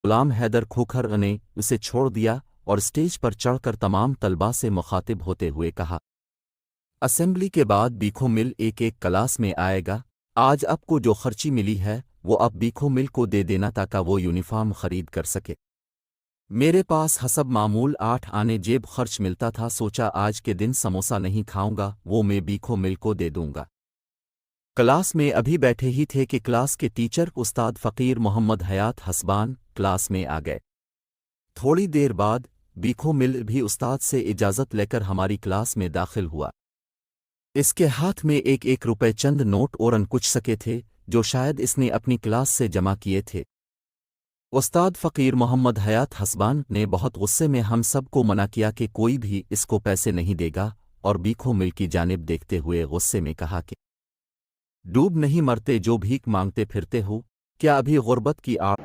غلام حیدر کھوکھر نے اسے چھوڑ دیا اور اسٹیج پر چڑھ کر تمام طلباء سے مخاطب ہوتے ہوئے کہا، اسمبلی کے بعد بیکھو مل ایک ایک کلاس میں آئے گا۔ آج آپ کو جو خرچی ملی ہے وہ آپ بیکھو مل کو دے دینا تاکہ وہ یونیفارم خرید کر سکے۔ میرے پاس حسب معمول 8 آنے جیب خرچ ملتا تھا، سوچا آج کے دن سموسہ نہیں کھاؤں گا، وہ میں بیکھو مل کو دے دوں گا۔ کلاس میں ابھی بیٹھے ہی تھے کہ کلاس کے ٹیچر استاد فقیر محمد حیات حسبان کلاس میں آ گئے۔ تھوڑی دیر بعد بیکھو مل بھی استاد سے اجازت لے کر ہماری کلاس میں داخل ہوا۔ اس کے ہاتھ میں 1 روپے چند نوٹ اور کچھ سکے تھے جو شاید اس نے اپنی کلاس سے جمع کیے تھے۔ استاد فقیر محمد حیات حسبان نے بہت غصے میں ہم سب کو منع کیا کہ کوئی بھی اس کو پیسے نہیں دے گا، اور بیکھو مل کی جانب دیکھتے ہوئے غصے میں کہا کہ ڈوب نہیں مرتے جو بھیک مانگتے پھرتے ہو، کیا ابھی غربت کی آڑ